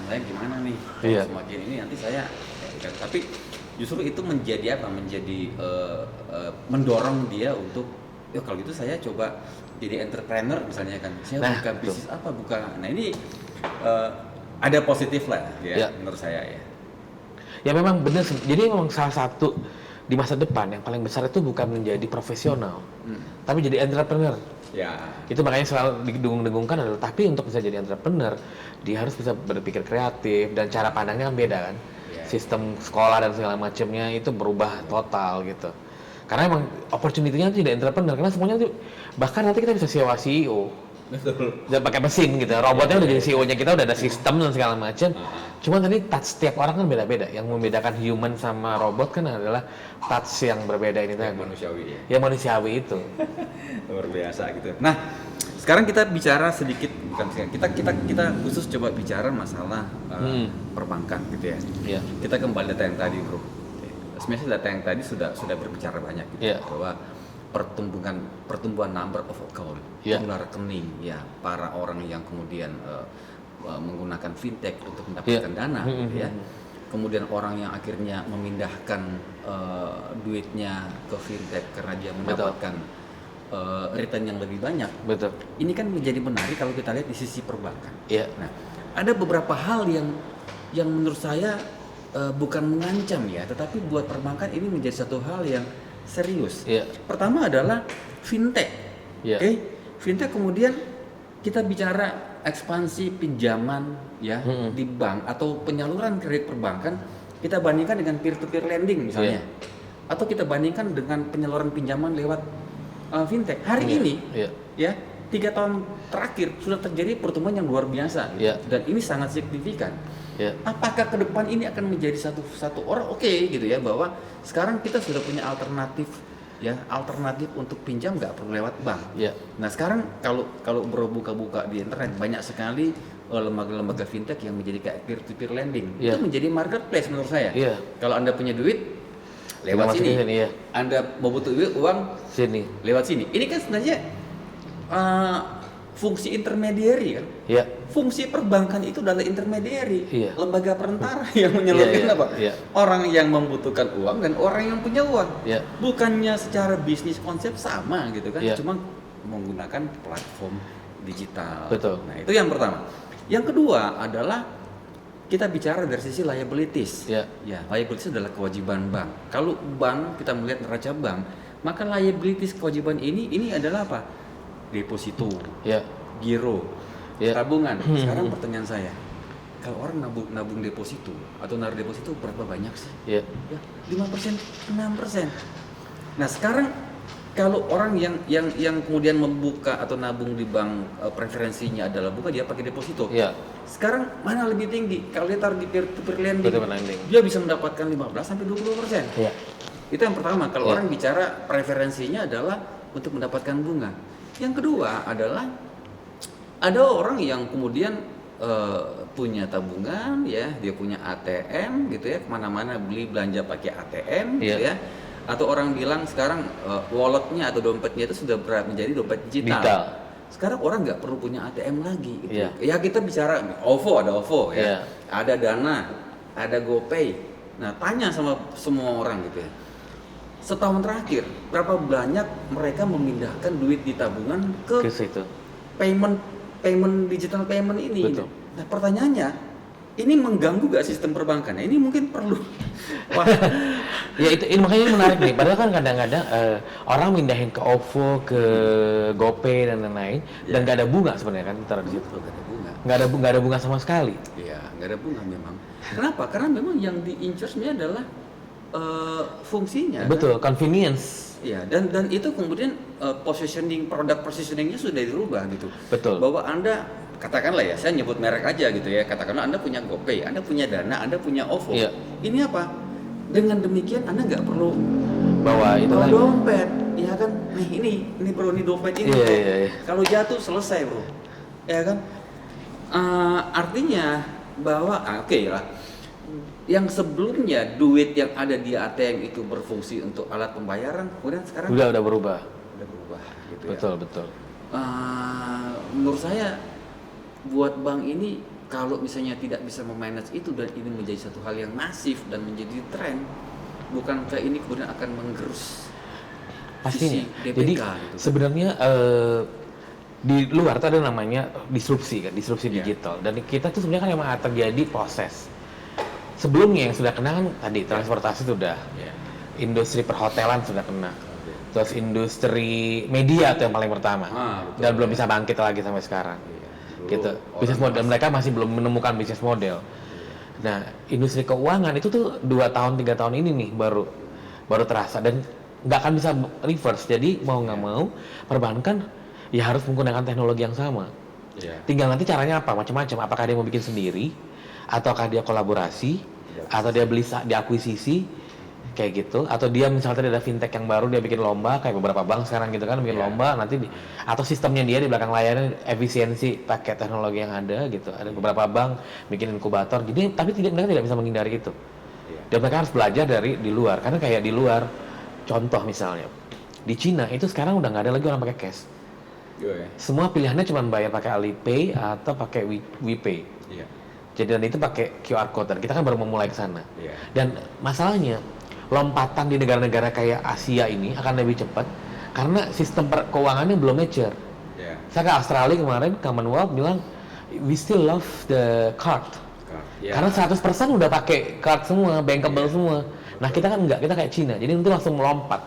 saya gimana nih, Iya. semakin ini nanti saya tapi justru itu menjadi apa? Menjadi mendorong dia untuk ya kalau gitu saya coba jadi entrepreneur misalnya kan. Saya Nah, buka betul. bisnis apa, buka. Nah, ini ada positif lah ya, Iya. menurut saya ya. Ya memang benar. Jadi memang salah satu di masa depan yang paling besar itu bukan menjadi profesional, tapi jadi entrepreneur. Ya. Itu makanya selalu didengung-dengungkan adalah tapi untuk bisa jadi entrepreneur dia harus bisa berpikir kreatif dan cara pandangnya kan beda kan. Iya. Sistem sekolah dan segala macamnya itu berubah total gitu. Karena emang opportunity-nya tidak entrepreneur karena semuanya tuh bahkan nanti kita bisa sewa CEO. Betul. Udah pakai mesin gitu. Robotnya udah jadi CEO-nya kita udah ada sistem dan segala macam. Cuman tadi touch setiap orang kan beda-beda. Yang membedakan human sama robot kan adalah touch yang berbeda ini tadi. Manusiawi ya. Ya manusiawi itu. Luar biasa gitu. Nah, sekarang kita bicara sedikit, bukan sekarang, kita khusus coba bicara masalah perbankan gitu ya. Iya. Kita kembali data yang tadi, bro. Sebenarnya data yang tadi sudah berbicara banyak gitu, Iya. bahwa pertumbuhan number of account, Iya. jumlah rekening, ya para orang yang kemudian menggunakan fintech untuk mendapatkan Iya. dana, gitu ya. Kemudian orang yang akhirnya memindahkan duitnya ke fintech karena dia mendapatkan return yang lebih banyak. Betul. Ini kan menjadi menarik kalau kita lihat di sisi perbankan. Iya. Nah, ada beberapa hal yang menurut saya bukan mengancam ya, tetapi buat perbankan ini menjadi satu hal yang serius. Iya. Pertama adalah fintech. Iya. Oke, fintech kemudian kita bicara ekspansi pinjaman ya di bank atau penyaluran kredit perbankan, kita bandingkan dengan peer-to-peer lending misalnya, atau kita bandingkan dengan penyaluran pinjaman lewat fintech. Hari ini ya 3 tahun terakhir sudah terjadi pertumbuhan yang luar biasa gitu. Iya. Dan ini sangat signifikan. Iya. Apakah ke depan ini akan menjadi satu orang oke gitu ya, bahwa sekarang kita sudah punya alternatif untuk pinjam nggak perlu lewat bank. Iya. Nah sekarang kalau buka-buka di internet banyak sekali lembaga-lembaga fintech yang menjadi kayak peer-to-peer lending. Iya. Itu menjadi marketplace menurut saya. Iya. Kalau Anda punya duit lewat Masukin sini, sini, iya. Anda mau butuh duit uang Sini. lewat sini. Ini kan sebenarnya fungsi intermediary kan. Iya. Fungsi perbankan itu adalah intermediary, Iya. lembaga perantara yang menyalurkan Iya, apa? iya. Orang yang membutuhkan uang dan orang yang punya uang. Iya. Bukannya secara bisnis konsep sama gitu kan, Iya. cuma menggunakan platform digital. Betul. Nah itu yang pertama. Yang kedua adalah kita bicara dari sisi liabilities. Iya. Ya, liabilities adalah kewajiban bank. Kalau bank kita melihat neraca bank, maka liabilities kewajiban ini adalah apa? Deposito, Iya. giro, Iya. tabungan. Sekarang pertanyaan saya, kalau orang nabung deposito atau naruh deposito berapa banyak sih? Iya. Ya, 5%, 6%. Nah, sekarang kalau orang yang kemudian membuka atau nabung di bank, preferensinya adalah buka dia pakai deposito. Iya. Sekarang mana lebih tinggi? Kalau dia taruh di peer-to-peer lending, Peer-to-peer lending. dia bisa mendapatkan 15 sampai 20%. Iya. Itu yang pertama. Kalau Iya. orang bicara preferensinya adalah untuk mendapatkan bunga. Yang kedua adalah ada orang yang kemudian punya tabungan ya, dia punya ATM gitu ya, kemana-mana beli belanja pakai ATM gitu ya. Atau orang bilang sekarang walletnya atau dompetnya itu sudah menjadi dompet digital. Sekarang orang nggak perlu punya ATM lagi gitu. Ya kita bicara OVO, ada OVO ya, ada Dana, ada GoPay. Nah tanya sama semua orang gitu ya, setahun terakhir berapa banyak mereka memindahkan duit di tabungan ke situ. payment digital payment ini. Betul. Nah pertanyaannya, ini mengganggu gak sistem perbankan? Ini mungkin perlu. Wah. Ya ini makanya ini menarik nih. Padahal kan kadang-kadang orang mindahin ke OVO, ke GoPay dan lain-lain, dan nggak ada bunga sebenarnya kan taruh di situ. Nggak ada bunga. Nggak ada bunga sama sekali. Iya, nggak ada bunga memang. Kenapa? Karena memang yang diincar sebenarnya adalah fungsinya. Betul, kan? Convenience. Iya, dan itu kemudian produk positioningnya sudah dirubah gitu. Betul. Bahwa Anda, katakanlah ya, saya nyebut merek aja gitu ya, katakanlah Anda punya GoPay, Anda punya Dana, Anda punya OVO. Iya. Ini apa? Dengan demikian Anda nggak perlu bawa dompet, ya kan? Nih ini bro, ini dompet ini. Iya. Kalau jatuh selesai bro, ya kan? Artinya bahwa oke lah. Yang sebelumnya duit yang ada di ATM itu berfungsi untuk alat pembayaran, kemudian sekarang udah berubah. Udah berubah gitu Betul. Menurut saya buat bank ini kalau misalnya tidak bisa memanage itu dan ini menjadi satu hal yang masif dan menjadi tren, bukankah ini kemudian akan menggerus pastinya. DPK, jadi gitu. Sebenarnya di luar itu ada namanya disrupsi digital, dan kita tuh sebenarnya kan memang terjadi proses. Sebelumnya yang sudah kena kan tadi transportasi sudah, industri perhotelan sudah kena, terus industri media itu yang paling pertama, dan belum bisa bangkit lagi sampai sekarang. Gitu. Bisnis model mereka masih belum menemukan bisnis model. Nah, industri keuangan itu tuh 2 tahun 3 tahun ini nih baru terasa, dan nggak akan bisa reverse. Jadi mau nggak mau perbankan ya harus menggunakan teknologi yang sama. Tinggal nanti caranya apa, macam-macam. Apakah dia mau bikin sendiri, ataukah dia kolaborasi, atau dia beli diakuisisi kayak gitu, atau dia misalnya ada fintech yang baru dia bikin lomba kayak beberapa bank sekarang gitu kan bikin lomba nanti atau sistemnya dia di belakang layarnya efisiensi pakai teknologi yang ada gitu. Ada beberapa bank bikin inkubator jadi tapi mereka tidak bisa menghindari itu. Dan mereka harus belajar dari di luar, karena kayak di luar contoh misalnya di Cina itu sekarang udah nggak ada lagi orang pakai cash. Semua pilihannya cuma bayar pakai Alipay atau pakai WePay. Jadi dan itu pakai QR code, dan kita kan baru memulai ke sana. Dan masalahnya lompatan di negara-negara kayak Asia ini akan lebih cepat karena sistem keuangannya belum mature. Saya ke Australia kemarin, Commonwealth bilang we still love the card. Karena 100% udah pakai card semua, bankable semua. Nah kita kan enggak, kita kayak Cina, jadi itu langsung melompat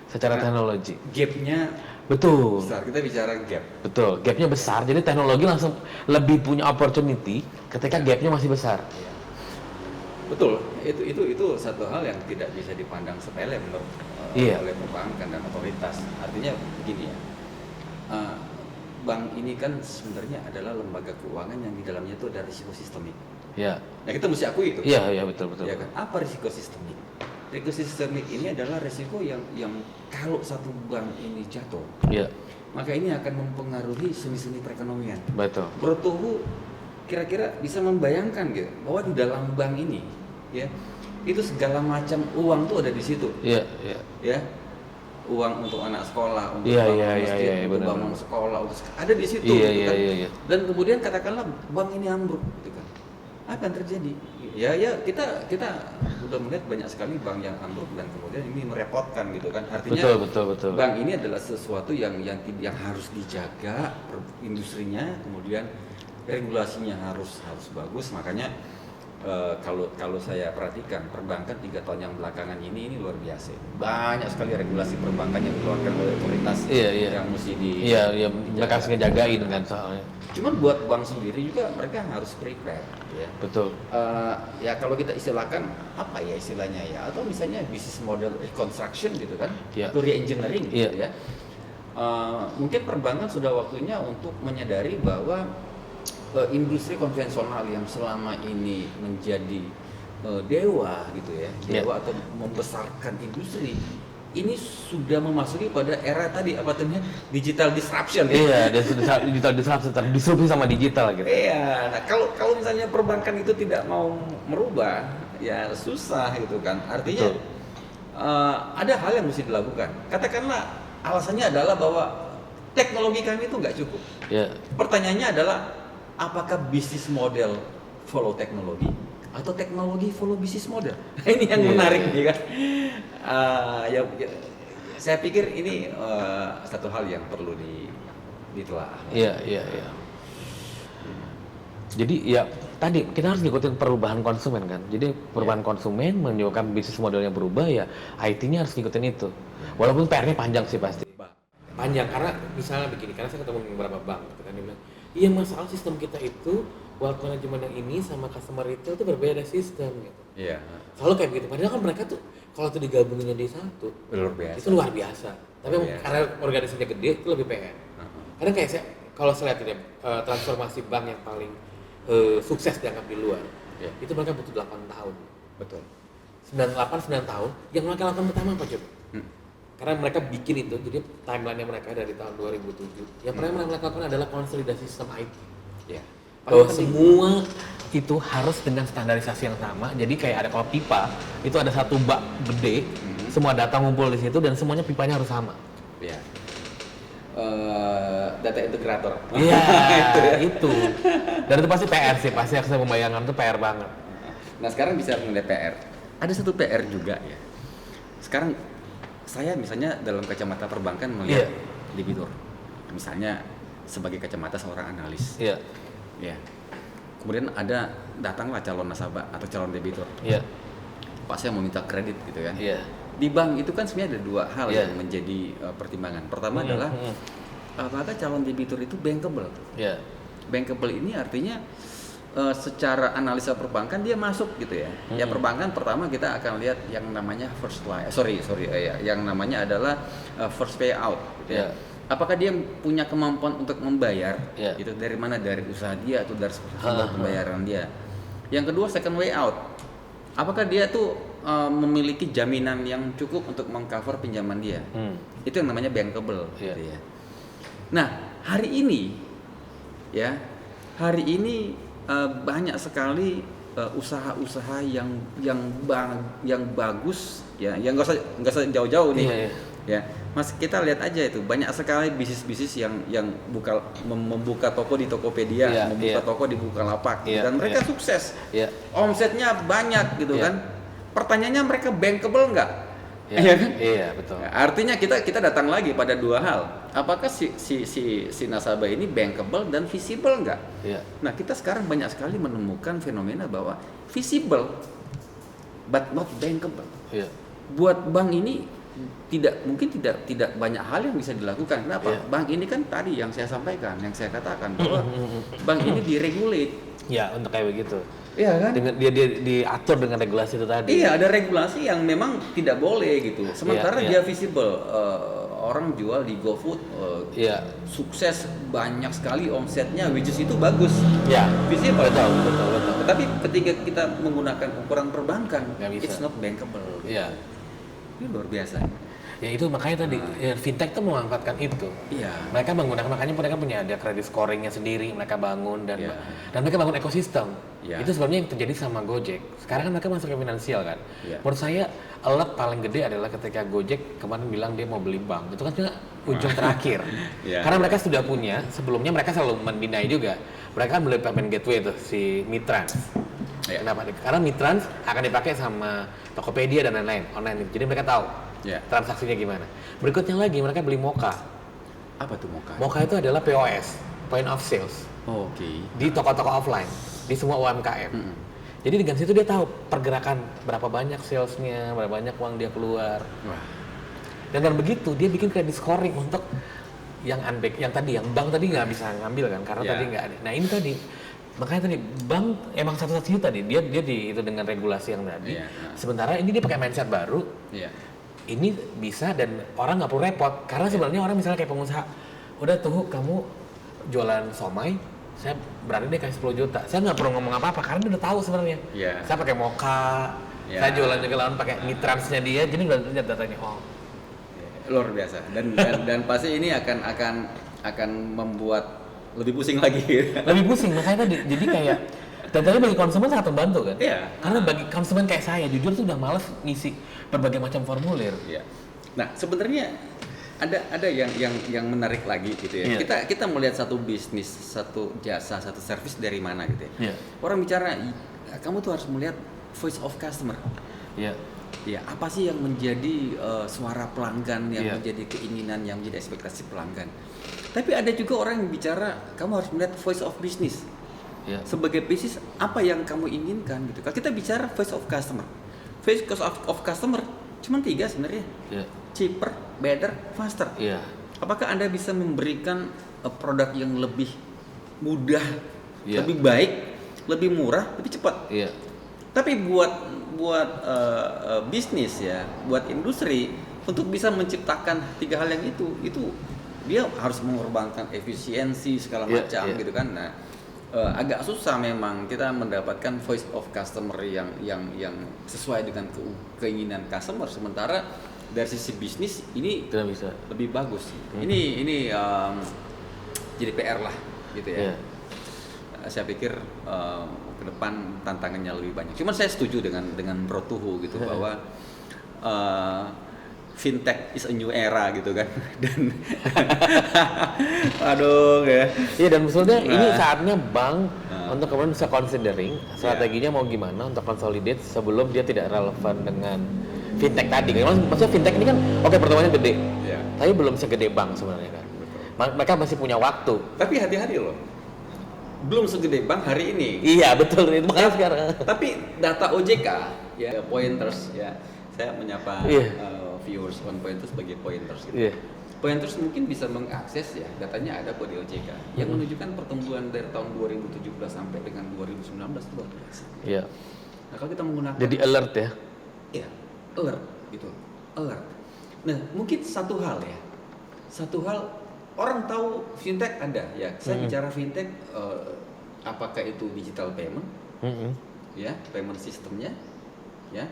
secara teknologi. Gapnya betul. Besar, kita bicara gap. Betul, gapnya besar, jadi teknologi langsung lebih punya opportunity ketika gapnya masih besar. Betul, itu satu hal yang tidak bisa dipandang sepele menurut oleh perbankan dan otoritas. Artinya begini ya, bank ini kan sebenarnya adalah lembaga keuangan yang di dalamnya itu ada risiko sistemik. Nah kita mesti akui itu. Iya betul. Ya kan? Apa risiko sistemik? Risiko sistemik ini adalah risiko yang kalau satu bank ini jatuh, maka ini akan mempengaruhi seni-seni perekonomian. Betul. Bro Tuhu kira-kira bisa membayangkan gitu bahwa di dalam bank ini ya itu segala macam uang tuh ada di situ. Ya. Uang untuk anak sekolah, untuk bangun masjid, untuk bangun sekolah, ada di situ. Kan? Dan kemudian katakanlah bank ini ambruk, gitu kan. Apa yang terjadi? Ya kita udah melihat banyak sekali bank yang ambruk dan kemudian ini merepotkan gitu kan. Artinya betul. Bank ini adalah sesuatu yang harus dijaga industrinya, kemudian regulasinya harus bagus. Makanya kalau saya perhatikan perbankan 3 tahun yang belakangan ini luar biasa. Banyak sekali regulasi perbankan yang dikeluarkan oleh otoritas yang mesti mereka harus ngejagain kan soalnya. Cuman buat bank sendiri juga mereka harus prepare ya. Betul. Ya kalau kita istilahkan apa ya istilahnya ya, atau misalnya business model reconstruction gitu kan, atau re-engineering gitu ya. Mungkin perbankan sudah waktunya untuk menyadari bahwa industri konvensional yang selama ini menjadi dewa gitu ya, dewa atau membesarkan industri ini sudah memasuki pada era tadi apa namanya digital disruption. Iya, digital disrupsi sama digital gitu. Iya, nah kalau misalnya perbankan itu tidak mau merubah, ya susah gitu kan. Artinya ada hal yang mesti dilakukan. Katakanlah alasannya adalah bahwa teknologi kami itu nggak cukup. Iya. Pertanyaannya adalah apakah bisnis model follow teknologi atau teknologi follow bisnis model? Ini yang menarik nih kan. Ya, saya pikir ini satu hal yang perlu ditelaah. Iya. Jadi ya tadi kita harus ngikutin perubahan konsumen kan. Jadi perubahan konsumen menyebabkan bisnis modelnya berubah, ya IT-nya harus ngikutin itu. Walaupun PR-nya panjang sih pasti. Panjang karena misalnya begini, karena saya ketemu dengan beberapa bank gitu kan, dia bilang, iya masalah sistem kita itu wealth management yang ini sama customer retail itu berbeda sistem gitu. Iya. Selalu kayak begitu. Padahal kan mereka tuh kalau itu digabungin jadi satu, Luar biasa. itu luar biasa. Tapi karena organisasinya gede itu lebih PR. Karena kayak saya kalau saya lihat ini transformasi bank yang paling sukses dianggap di luar, itu mereka butuh 8 tahun. Betul. 9 tahun. Yang mereka lakukan pertama apa coba? Karena mereka bikin itu, jadi timeline-nya mereka dari tahun 2007. Yang pertama mereka lakukan adalah konsolidasi sistem IT. Ya. Bahwa semua itu harus dengan standarisasi yang sama. Jadi kayak ada kalau pipa, itu ada satu bak gede, semua data ngumpul di situ dan semuanya pipanya harus sama. Iya. Data integrator. Iya, itu. Dan itu pasti PR sih, pasti saya membayangkan itu PR banget. Nah sekarang bisa mengenai PR. Ada satu PR juga ya. Sekarang saya misalnya dalam kacamata perbankan melihat debitur. Misalnya sebagai kacamata seorang analis. Iya. Ya. Kemudian datanglah calon nasabah atau calon debitur. Iya. Pak saya mau minta kredit gitu kan. Iya. Di bank itu kan sebenarnya ada dua hal yang menjadi pertimbangan. Pertama adalah apakah calon debitur itu bankable? Iya. Bankable ini artinya secara analisa perbankan dia masuk gitu ya. Ya perbankan pertama kita akan lihat yang namanya yang namanya adalah first payout gitu ya. Apakah dia punya kemampuan untuk membayar itu dari mana, dari usaha dia atau dari sumber pembayaran dia. Yang kedua second way out. Apakah dia tuh memiliki jaminan yang cukup untuk mengcover pinjaman dia. Itu yang namanya bankable gitu ya. Nah, hari ini banyak sekali usaha-usaha yang bagus ya, yang nggak usah jauh-jauh nih. Ya, Mas kita lihat aja itu banyak sekali bisnis-bisnis yang membuka toko di Tokopedia, membuka toko di Bukalapak dan mereka sukses. Omsetnya banyak gitu kan. Pertanyaannya mereka bankable nggak? Iya kan? Iya, betul. Nah, artinya kita datang lagi pada dua hal. Apakah si nasabah ini bankable dan visible nggak? Iya. Nah, kita sekarang banyak sekali menemukan fenomena bahwa visible but not bankable. Iya. Buat bank ini mungkin tidak banyak hal yang bisa dilakukan. Kenapa? Bank ini kan tadi yang saya sampaikan, yang saya katakan bahwa bank ini diregulate. Ya, untuk kayak begitu. Iya kan? Dengan dia diatur dengan regulasi itu tadi. Iya, ada regulasi yang memang tidak boleh gitu. Sementara dia visible, orang jual di GoFood, sukses banyak sekali omsetnya, which is itu bagus. Iya. Visible. Betul. Tetapi ketika kita menggunakan ukuran perbankan, it's not bankable. Iya. Ini luar biasa. Ya itu makanya tadi fintech tuh mengangkatkan itu. Iya. Mereka makanya mereka punya ada credit scoringnya sendiri, mereka bangun dan mereka bangun ekosistem. Itu sebenarnya yang terjadi sama Gojek. Sekarang kan mereka masuk ke finansial kan. Menurut saya alert paling gede adalah ketika Gojek kemarin bilang dia mau beli bank. Itu kan ujung terakhir. Karena mereka sudah punya, sebelumnya mereka selalu mendinai juga. Mereka kan beli payment gateway tuh si Mitrans. Kenapa? Karena Mitrans akan dipakai sama Tokopedia dan lain-lain online. Jadi mereka tahu transaksinya gimana. Berikutnya lagi mereka beli Moka. Apa tuh Moka? Moka itu adalah POS, point of sales. Di toko-toko offline, di semua UMKM. Jadi dengan situ dia tahu pergerakan berapa banyak salesnya, berapa banyak uang dia keluar. Dan dengan begitu dia bikin credit scoring untuk yang unbanked, yang bank tadi nggak bisa ngambil kan karena tadi nggak ada. Nah ini tadi makanya tadi bank emang satu-satunya tadi dia itu dengan regulasi yang tadi. Sementara ini dia pakai mindset baru. Ini bisa dan orang nggak perlu repot karena sebenarnya orang misalnya kayak pengusaha udah tuh kamu jualan somai saya berani deh kasih 10 juta saya nggak perlu ngomong apa-apa karena dia udah tahu sebenarnya saya pakai Moka saya jualan juga lawan pakai Mitransnya dia jadi udah lihat datanya luar biasa. Dan pasti ini akan membuat lebih pusing lagi. Lebih pusing, makanya tadi jadi kayak dan tadi bagi konsumen sangat membantu kan? Iya. Karena bagi konsumen kayak saya, jujur tuh udah males ngisi berbagai macam formulir. Iya. Nah, sebenarnya ada yang menarik lagi gitu ya. Iya. Kita melihat satu bisnis, satu jasa, satu service dari mana gitu ya. Iya. Orang bicara, kamu tuh harus melihat voice of customer. Iya. Ya, apa sih yang menjadi suara pelanggan, yang Iya. menjadi keinginan, yang menjadi ekspektasi pelanggan. Tapi ada juga orang yang bicara, kamu harus melihat voice of business. Iya. Sebagai bisnis, apa yang kamu inginkan gitu. Kalau kita bicara voice of customer, voice of customer cuma 3 sebenarnya. Iya. Cheaper, better, faster. Iya. Apakah Anda bisa memberikan produk yang lebih mudah, Iya. lebih baik, lebih murah, lebih cepat? Iya. Tapi buat bisnis ya, buat industri untuk bisa menciptakan 3 hal yang itu dia harus mengorbankan efisiensi segala Iya, macam iya. gitu kan. Nah, agak susah memang kita mendapatkan voice of customer yang sesuai dengan keinginan customer, sementara dari sisi bisnis ini Tidak bisa. lebih bagus. Ini jadi PR lah gitu ya. Iya. Saya pikir ke depan tantangannya lebih banyak. Cuman saya setuju dengan Bro Tuhu gitu bahwa fintech is a new era gitu kan. Dan aduh ya. Iya, dan maksudnya ini saatnya bank untuk kemudian bisa considering Iya. strateginya mau gimana untuk consolidate sebelum dia tidak relevan dengan fintech tadi. Maksudnya fintech ini kan oke pertumbuhannya gede, Ya. tapi belum segede bank sebenarnya kan. Mereka masih punya waktu. Tapi hati-hati loh. Belum segede bank hari ini. Iya betul, itu makanya sekarang. Tapi data OJK ya pointers ya. Saya menyapa Iya. viewers on pointers sebagai pointers gitu. Iya. Pointers mungkin bisa mengakses ya, datanya ada kok di OJK yang menunjukkan pertumbuhan dari tahun 2017 sampai dengan 2019 itu luar biasa. Iya. Nah, kalau kita menggunakan Jadi alert ya. ya, alert gitu. Alert. Nah, mungkin satu hal ya. Satu hal orang tahu fintech ada ya. Saya bicara fintech apakah itu digital payment ya, payment sistemnya ya.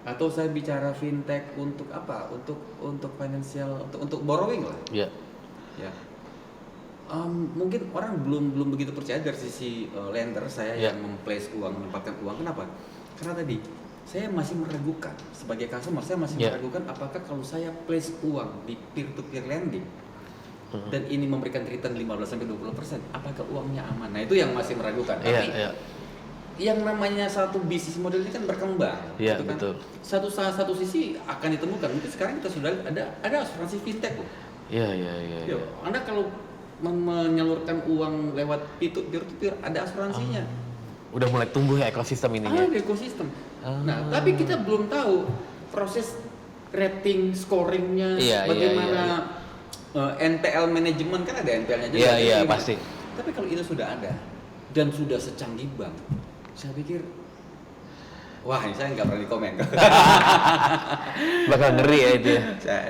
Atau saya bicara fintech untuk apa? Untuk financial, untuk borrowing lah. Iya. Ya. Mungkin orang belum begitu percaya dari sisi lender saya Ya. yang memplace uang, menempatkan uang. Kenapa? Karena tadi saya masih meragukan sebagai customer, saya masih Ya. meragukan apakah kalau saya place uang di peer to peer lending dan ini memberikan return 15-20%, apakah uangnya aman? Nah, itu yang masih meragukan. Iya, Tapi iya. yang namanya satu bisnis model ini kan berkembang. Iya, gitu kan. betul. Satu sisi akan ditemukan. Mungkin sekarang kita sudah ada asuransi fintech loh. Iya, iya, iya. Yo, Anda kalau menyalurkan uang lewat peer to peer ada asuransinya. Udah mulai tumbuh ya ekosistem ininya. Ada ekosistem. Nah, tapi kita belum tahu proses rating, scoringnya, Iya, iya, bagaimana iya, NPL manajemen kan ada NPL-nya juga. Iya, Jadi iya, gimana? pasti. Tapi kalau itu sudah ada dan sudah secanggih bank, saya pikir, wah ini saya nggak berani komen. Bakal ngeri ya itu ya.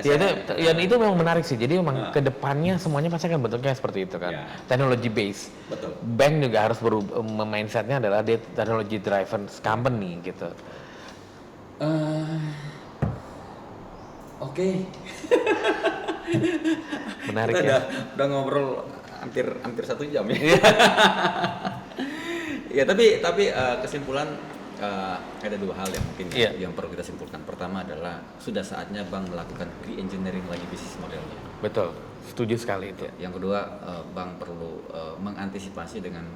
Saya- Itu memang menarik sih. Jadi memang kedepannya semuanya pasti akan bentuknya seperti itu kan. Ya. Technology based. Betul. Bank juga harus berubah, mindsetnya adalah dia technology driven company gitu. Oke. Menarik Kita ya. udah ngobrol hampir 1 jam ya. Ya tapi kesimpulan ada 2 hal yang mungkin Iya. yang perlu kita simpulkan. Pertama adalah sudah saatnya bank melakukan re-engineering lagi bisnis modelnya. Betul. Setuju sekali itu. Yang kedua, bank perlu mengantisipasi dengan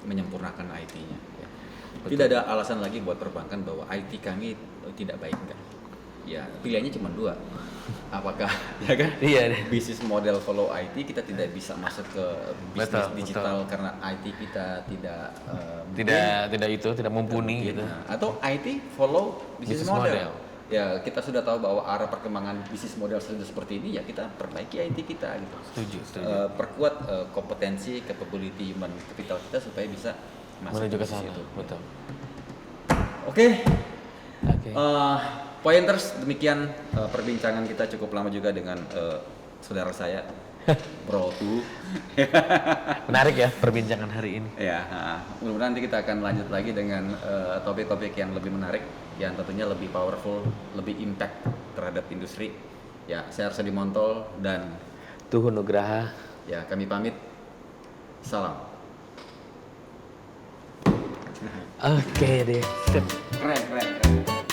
menyempurnakan IT-nya. Ya. Tidak ada alasan lagi buat perbankan bahwa IT kami tidak baik enggak. Ya pilihannya cuma 2. Apakah ya kan? Iya. Bisnis model follow IT kita tidak bisa masuk ke bisnis Betul, digital karena IT kita tidak Tidak mumpuni mungkin. gitu. Nah, atau IT follow bisnis Business model. model. Ya kita sudah tahu bahwa arah perkembangan bisnis model sudah seperti ini, ya kita perbaiki IT kita gitu. Setuju. Perkuat kompetensi, capability human capital kita supaya bisa masuk Menuju ke bisnis sana. itu. Betul. Oke. Oke. Pointers, demikian perbincangan kita cukup lama juga dengan saudara saya, Bro Tu. Menarik ya perbincangan hari ini. Ya, mudah-mudahan nanti kita akan lanjut lagi dengan topik-topik yang lebih menarik, yang tentunya lebih powerful, lebih impact terhadap industri. Ya, saya Arsadi Montol dan Tuhu Nugraha. ya kami pamit. Salam. Oke deh. Keren.